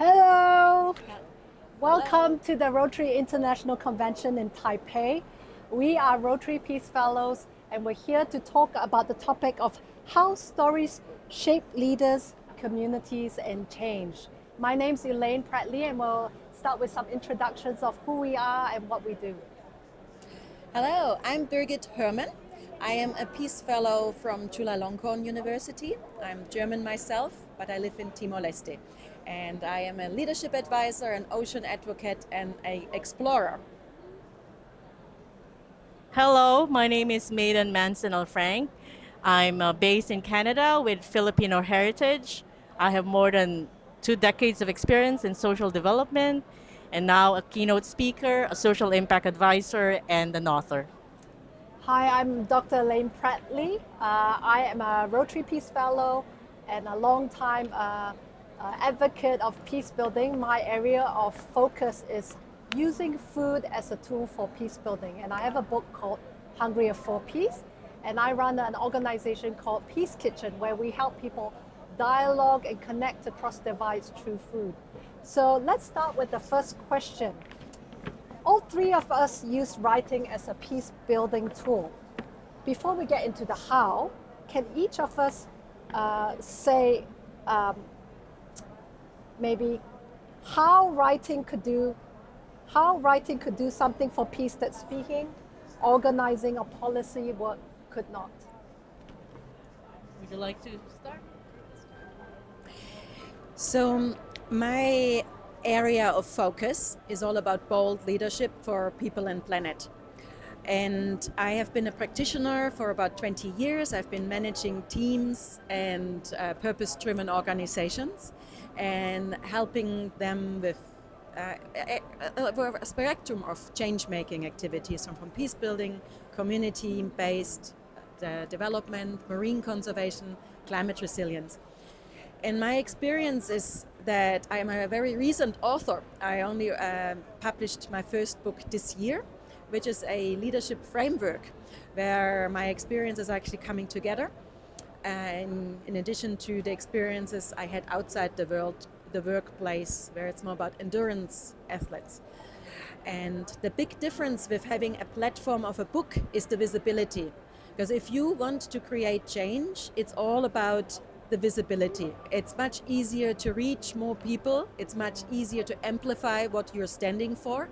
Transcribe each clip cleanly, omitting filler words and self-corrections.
Hello! Welcome to the Rotary International Convention in Taipei. We are Rotary Peace Fellows and we're here to talk about the topic of how stories shape leaders, communities and change. My name's Elaine Pratley and we'll start with some introductions of who we are and what we do. Hello, I'm Birgit Hermann. I am a Peace Fellow from Chulalongkorn University. I'm German myself, but I live in Timor-Leste. And I am a leadership advisor, an ocean advocate, and an explorer. Hello, my name is Maiden Manzanal-Frank. I'm based in Canada with Filipino heritage. I have more than 2 decades of experience in social development, and now a keynote speaker, a social impact advisor, and an author. Hi, I'm Dr. Elaine Pratley. I am a Rotary Peace Fellow and a long-time advocate of peace building. My area of focus is using food as a tool for peace building. And I have a book called Hungrier for Peace. And I run an organization called Peace Kitchen, where we help people dialogue and connect across divides through food. So let's start with the first question. All three of us use writing as a peace building tool. Before we get into the how, can each of us say maybe how writing could do something for peace that speaking, organizing, or policy work could not? Would you like to start? So my area of focus is all about bold leadership for people and planet. And I have been a practitioner for about 20 years. I've been managing teams and purpose-driven organizations and helping them with a spectrum of change-making activities from peace building, community-based development, marine conservation, climate resilience. And my experience is that I am a very recent author. I only published my first book this year, which is a leadership framework where my experience is actually coming together. And in addition to the experiences I had outside the workplace, where it's more about endurance athletes. And the big difference with having a platform of a book is the visibility. Because if you want to create change, it's all about the visibility. It's much easier to reach more people. It's much easier to amplify what you're standing for.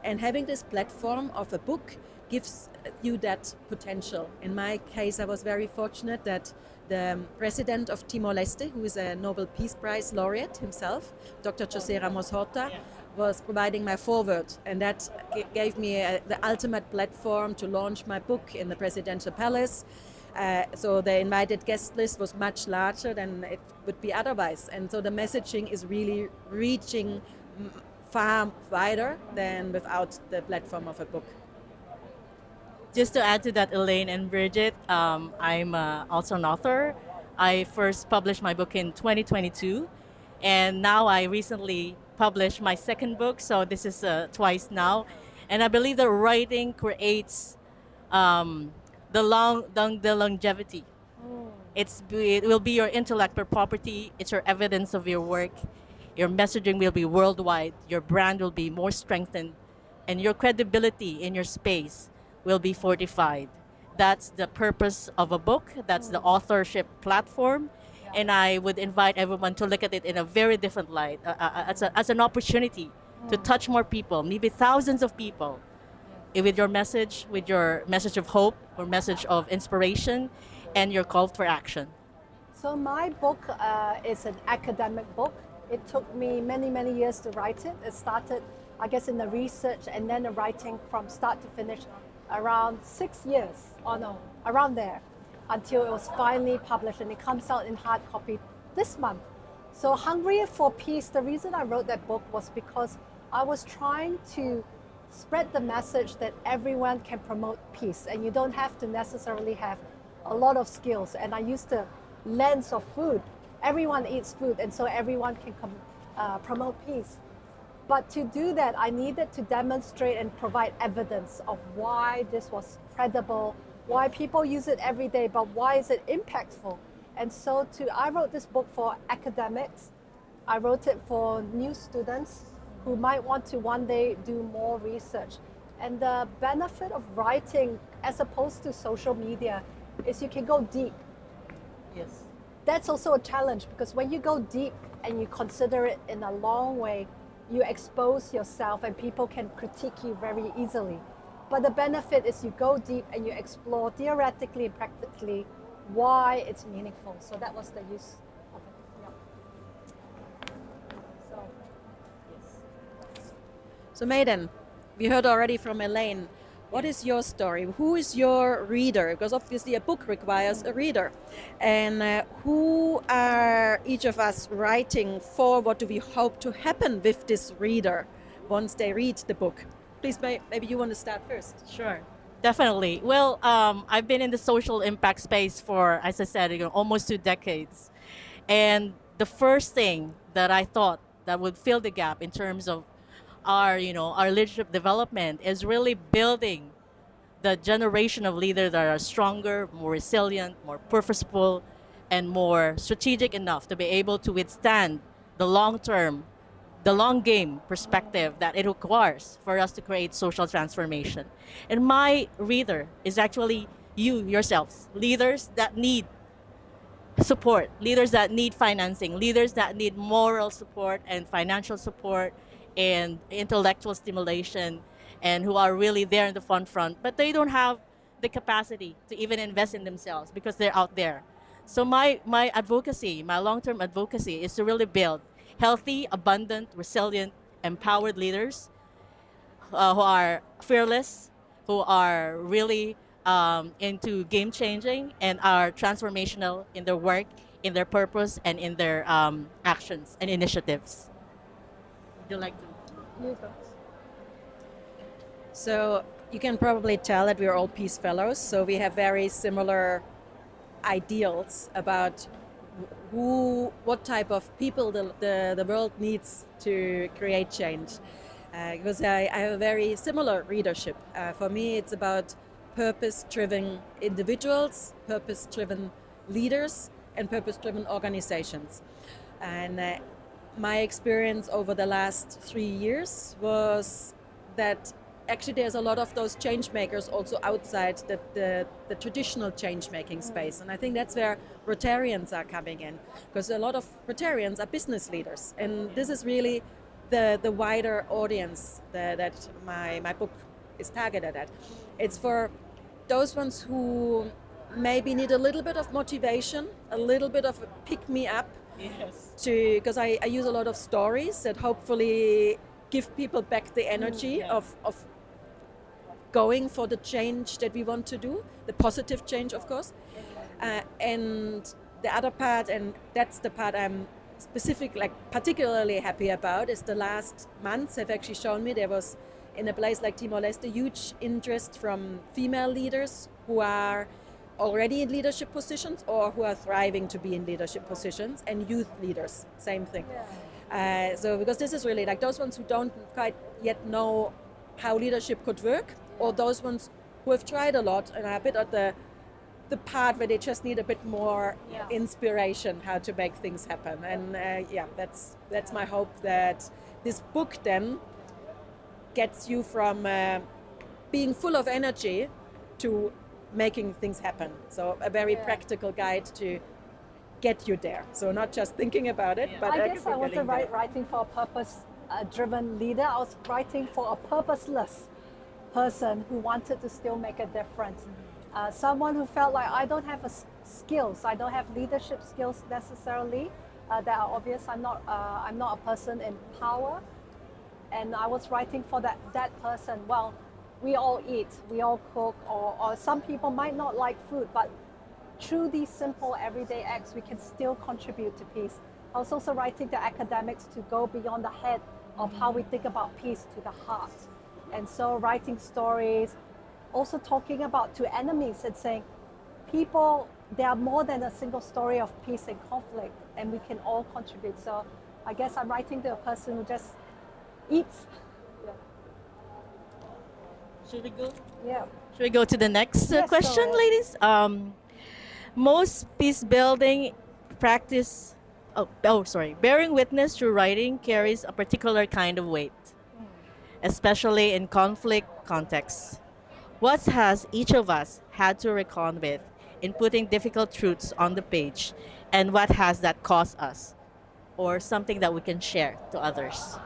And having this platform of a book gives you that potential. In my case, I was very fortunate that the president of Timor-Leste, who is a Nobel Peace Prize laureate himself, Dr. José Ramos Horta, was providing my foreword. And that gave me the ultimate platform to launch my book in the presidential palace. So the invited guest list was much larger than it would be otherwise. And so the messaging is really reaching far wider than without the platform of a book. Just to add to that, Elaine and Birgit, I'm also an author. I first published my book in 2022, and now I recently published my second book, so this is twice now. And I believe that writing creates the longevity. It will be your intellectual property. It's your evidence of your work. Your messaging will be worldwide. Your brand will be more strengthened, and your credibility in your space will be fortified. That's the purpose of a book. That's the authorship platform. And I would invite everyone to look at it in a very different light, as an opportunity to touch more people, maybe thousands of people, with your message of hope or message of inspiration and your call for action. So my book is an academic book. It took me many, many years to write it. It started, I guess, in the research and then the writing from start to finish around 6 years, around there, until it was finally published, and it comes out in hard copy this month. So Hungrier for Peace, the reason I wrote that book was because I was trying to spread the message that everyone can promote peace, and you don't have to necessarily have a lot of skills. And I used the lens of food. Everyone eats food, and so everyone can promote peace. But to do that, I needed to demonstrate and provide evidence of why this was credible, why people use it every day, but why is it impactful? And so I wrote this book for academics I wrote it for new students who might want to one day do more research. And the benefit of writing as opposed to social media is you can go deep. Yes. That's also a challenge because when you go deep and you consider it in a long way, you expose yourself and people can critique you very easily. But the benefit is you go deep and you explore theoretically and practically why it's meaningful. So that was the use of it. Yeah. So, So Maiden, we heard already from Elaine. What is your story? Who is your reader? Because obviously a book requires a reader. And who are each of us writing for? What do we hope to happen with this reader once they read the book? Please, maybe you want to start first. Sure, definitely. Well, I've been in the social impact space for, as I said, almost 2 decades. And the first thing that I thought that would fill the gap in terms of our leadership development is really building the generation of leaders that are stronger, more resilient, more purposeful, and more strategic enough to be able to withstand the long term, the long game perspective that it requires for us to create social transformation. And my reader is actually you yourselves, leaders that need support, leaders that need financing, leaders that need moral support and financial support and intellectual stimulation, and who are really there in the front, but they don't have the capacity to even invest in themselves because they're out there. So my advocacy, my long-term advocacy is to really build healthy, abundant, resilient, empowered leaders who are fearless, who are really into game changing and are transformational in their work, in their purpose, and in their actions and initiatives. Would you like to? you go. So you can probably tell that we are all peace fellows, so we have very similar ideals about what type of people the world needs to create change. Because I have a very similar readership. For me, it's about purpose-driven individuals, purpose-driven leaders, and purpose-driven organizations. And my experience over the last 3 years was that actually there's a lot of those change makers also outside the traditional change making space. And I think that's where Rotarians are coming in, because a lot of Rotarians are business leaders. And this is really the wider audience that my book is targeted at. It's for those ones who maybe need a little bit of motivation, a little bit of a pick-me-up. Yes. Because I use a lot of stories that hopefully give people back the energy of going for the change that we want to do, the positive change, of course. And the other part, and that's the part I'm particularly happy about, is the last months have actually shown me there was, in a place like Timor-Leste, huge interest from female leaders who are already in leadership positions or who are thriving to be in leadership positions, and youth leaders, same thing. So because this is really like those ones who don't quite yet know how leadership could work, or those ones who have tried a lot and are a bit at the part where they just need a bit more inspiration how to make things happen. And that's my hope, that this book then gets you from being full of energy to making things happen. So a very practical guide to get you there. So not just thinking about it, but I guess I wasn't there. writing for a purpose-driven leader. I was writing for a purposeless person who wanted to still make a difference. Someone who felt like I don't have skills, I don't have leadership skills necessarily that are obvious. I'm not a person in power, and I was writing for that person. Well, we all eat, we all cook, or some people might not like food, but through these simple everyday acts, we can still contribute to peace. I was also writing to academics to go beyond the head of how we think about peace to the heart. And so writing stories, also talking about to enemies and saying, people, they are more than a single story of peace and conflict, and we can all contribute. So I guess I'm writing to a person who just eats. Should we go? Yeah. Should we go to the next question, go ahead. ladies? Most peace building practice sorry. Bearing witness through writing carries a particular kind of weight, especially in conflict contexts. What has each of us had to reckon with in putting difficult truths on the page, and what has that cost us, or something that we can share to others?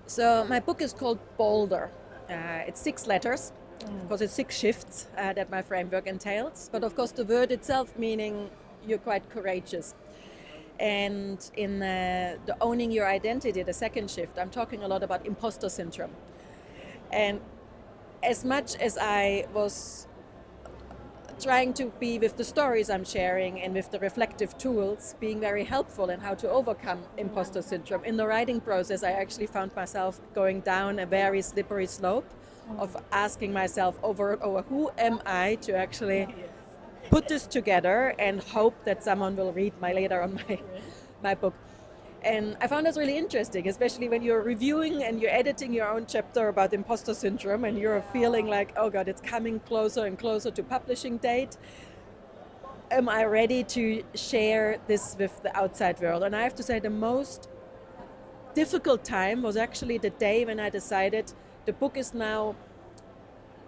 So my book is called Boulder. It's 6 letters, because it's 6 shifts that my framework entails. But of course, the word itself meaning you're quite courageous. And in the owning your identity, the second shift, I'm talking a lot about imposter syndrome. And as much as I was trying to be, with the stories I'm sharing and with the reflective tools, being very helpful in how to overcome imposter syndrome, in the writing process I actually found myself going down a very slippery slope of asking myself over and over, who am I to actually put this together and hope that someone will read later on my book. And I found this really interesting, especially when you're reviewing and you're editing your own chapter about imposter syndrome and you're feeling like, oh God, it's coming closer and closer to publishing date. Am I ready to share this with the outside world? And I have to say the most difficult time was actually the day when I decided the book is now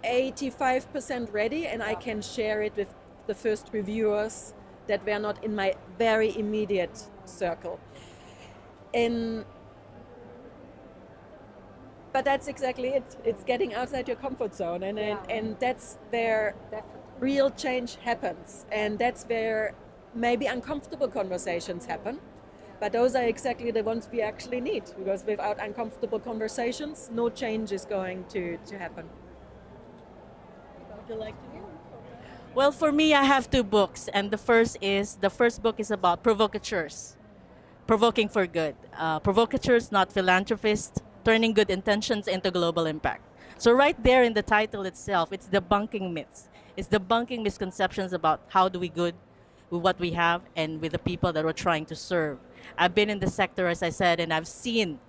85% ready and I can share it with the first reviewers that were not in my very immediate circle. But that's exactly it. It's getting outside your comfort zone, and that's where real change happens, and that's where maybe uncomfortable conversations happen. But those are exactly the ones we actually need, because without uncomfortable conversations, no change is going to happen. Would you like to hear? Well, for me, I have 2 books, and the first book is about provocateurs, provoking for good. Provocateurs, not philanthropists, turning good intentions into global impact. So right there in the title itself, it's debunking myths. It's debunking misconceptions about how do we good with what we have and with the people that we're trying to serve. I've been in the sector, as I said, and I've seen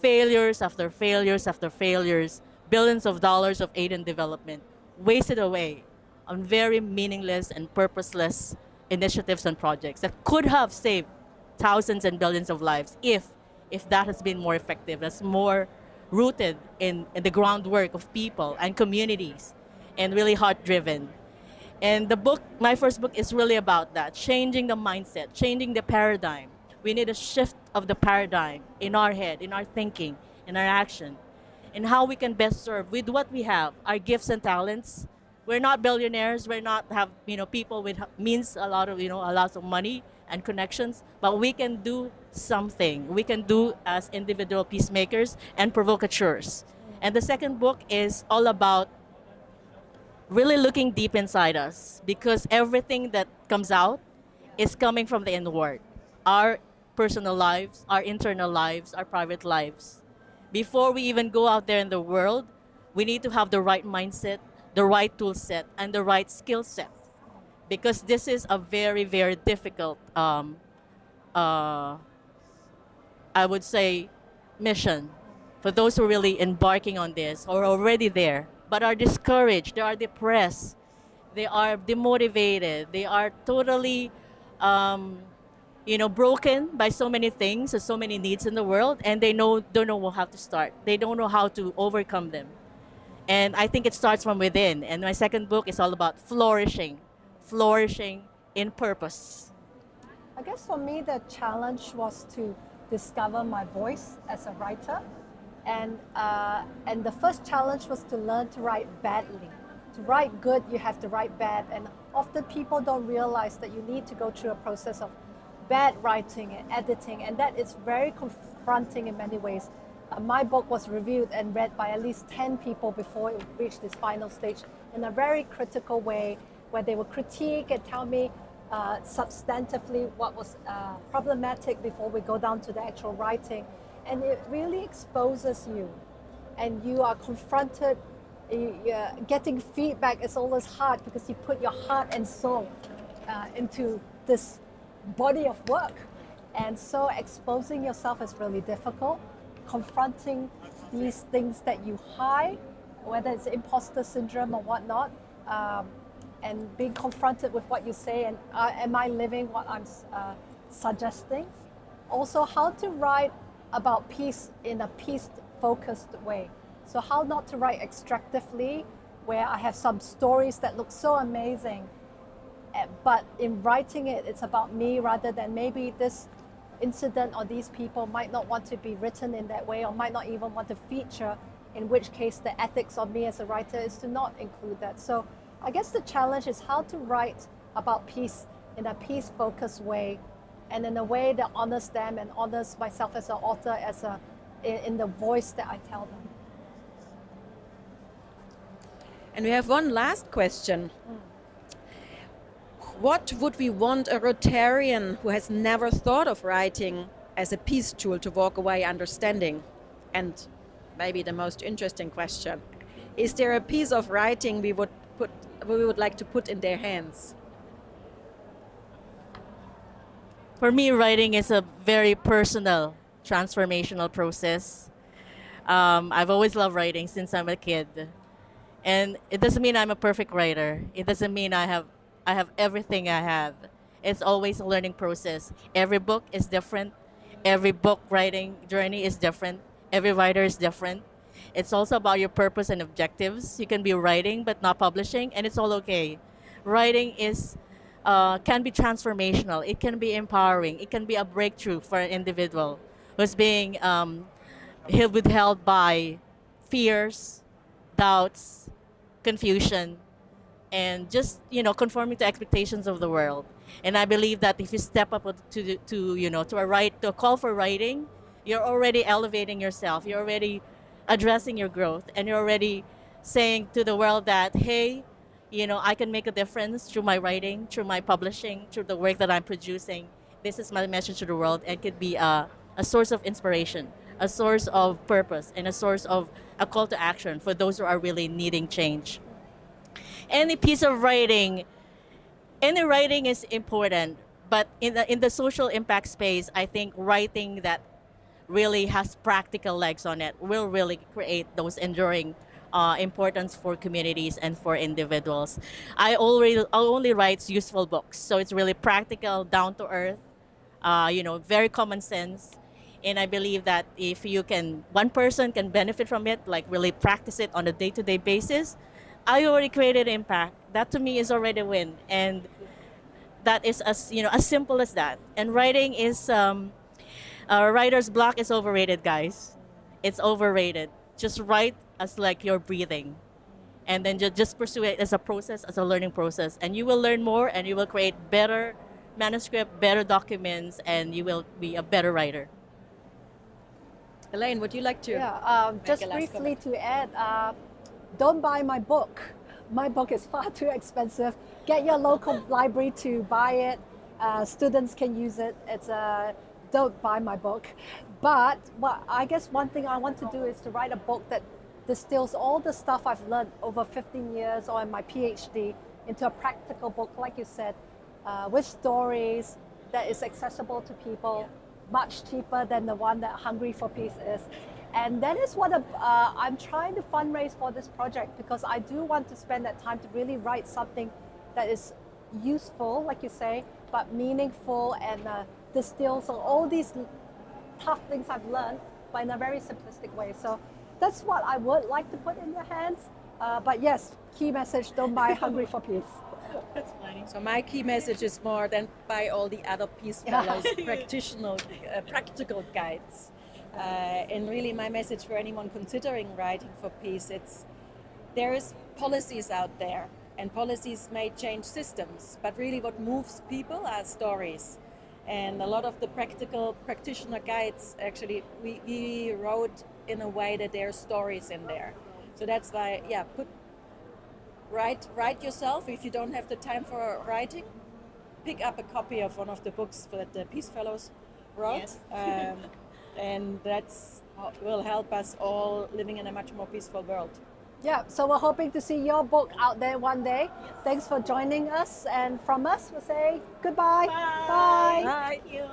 failures after failures after failures, billions of dollars of aid and development wasted away on very meaningless and purposeless initiatives and projects that could have saved thousands and billions of lives if that has been more effective, that's more rooted in the groundwork of people and communities and really heart-driven. And the book, my first book, is really about that, changing the mindset, changing the paradigm. We need a shift of the paradigm in our head, in our thinking, in our action, and how we can best serve with what we have, our gifts and talents. We're not billionaires. We're not have people with means a lot of money and connections, but we can do something. We can do as individual peacemakers and provocateurs. And the second book is all about really looking deep inside us, because everything that comes out is coming from the inward. Our personal lives, our internal lives, our private lives. Before we even go out there in the world, we need to have the right mindset, the right tool set, and the right skill set. Because this is a very, very difficult, I would say, mission for those who are really embarking on this or already there, but are discouraged, they are depressed, they are demotivated, they are totally, broken by so many things and so many needs in the world, and they don't know how to start. They don't know how to overcome them. And I think it starts from within. And my second book is all about flourishing in purpose. I guess for me, the challenge was to discover my voice as a writer. And the first challenge was to learn to write badly. To write good, you have to write bad. And often people don't realize that you need to go through a process of bad writing and editing. And that is very confronting in many ways. My book was reviewed and read by at least 10 people before it reached this final stage in a very critical way, where they will critique and tell me substantively what was problematic before we go down to the actual writing. And it really exposes you, and you are confronted. Getting feedback is always hard because you put your heart and soul into this body of work. And so exposing yourself is really difficult. Confronting these things that you hide, whether it's imposter syndrome or whatnot, and being confronted with what you say, and am I living what I'm suggesting? Also, how to write about peace in a peace-focused way. So how not to write extractively, where I have some stories that look so amazing, but in writing it, it's about me rather than maybe this incident or these people might not want to be written in that way or might not even want to feature, in which case the ethics of me as a writer is to not include that. So I guess the challenge is how to write about peace in a peace-focused way and in a way that honors them and honors myself as an author in the voice that I tell them. And we have one last question. What would we want a Rotarian who has never thought of writing as a peace tool to walk away understanding? And maybe the most interesting question, is there a piece of writing we would like to put in their hands? For me, writing is a very personal, transformational process. I've always loved writing since I'm a kid. And it doesn't mean I'm a perfect writer. It doesn't mean I have everything I have. It's always a learning process. Every book is different. Every book writing journey is different. Every writer is different. It's also about your purpose and objectives. You can be writing but not publishing, and it's all okay. Writing can be transformational. It can be empowering. It can be a breakthrough for an individual who's being withheld by fears, doubts, confusion, and just conforming to expectations of the world. And I believe that if you step up to a call for writing, you're already elevating yourself. You're already addressing your growth, and you're already saying to the world that, hey, I can make a difference through my writing, through my publishing, through the work that I'm producing. This is my message to the world, and could be a source of inspiration, a source of purpose, and a source of a call to action for those who are really needing change. Any piece of writing, any writing is important, but in the social impact space, I think writing that really has practical legs on it will really create those enduring importance for communities and for individuals. I only write useful books, so it's really practical, down to earth, very common sense. And I believe that if one person can benefit from it, like really practice it on a day-to-day basis, I already created impact. That to me is already a win, and that is as simple as that. And writing is writer's block is overrated, guys. It's overrated. Just write as like you're breathing, and then just pursue it as a process, as a learning process, and you will learn more, and you will create better manuscript, better documents, and you will be a better writer. Elaine, would you like to? Yeah, just briefly to add, don't buy my book. My book is far too expensive. Get your local library to buy it. Students can use it. Don't buy my book. But I guess one thing I want to do is to write a book that distills all the stuff I've learned over 15 years or in my PhD into a practical book, like you said, with stories that is accessible to people, much cheaper than the one that Hungry for Peace is. And that is what I'm trying to fundraise for this project, because I do want to spend that time to really write something that is useful, like you say, but meaningful and distills all these tough things I've learned, but in a very simplistic way. So that's what I would like to put in your hands. But yes, key message, don't buy Hungry for Peace. That's funny. So my key message is more than by all the other Peace Fellows, practical guides. And really my message for anyone considering writing for peace, there is policies out there, and policies may change systems, but really what moves people are stories. And a lot of the practical practitioner guides, actually, we wrote in a way that there are stories in there. So that's why, write yourself. If you don't have the time for writing, pick up a copy of one of the books that the Peace Fellows wrote. Yes. And that's will help us all living in a much more peaceful world. Yeah, so we're hoping to see your book out there one day. Yes. Thanks for joining us, and from us, we'll say goodbye. Bye. Bye. Thank you.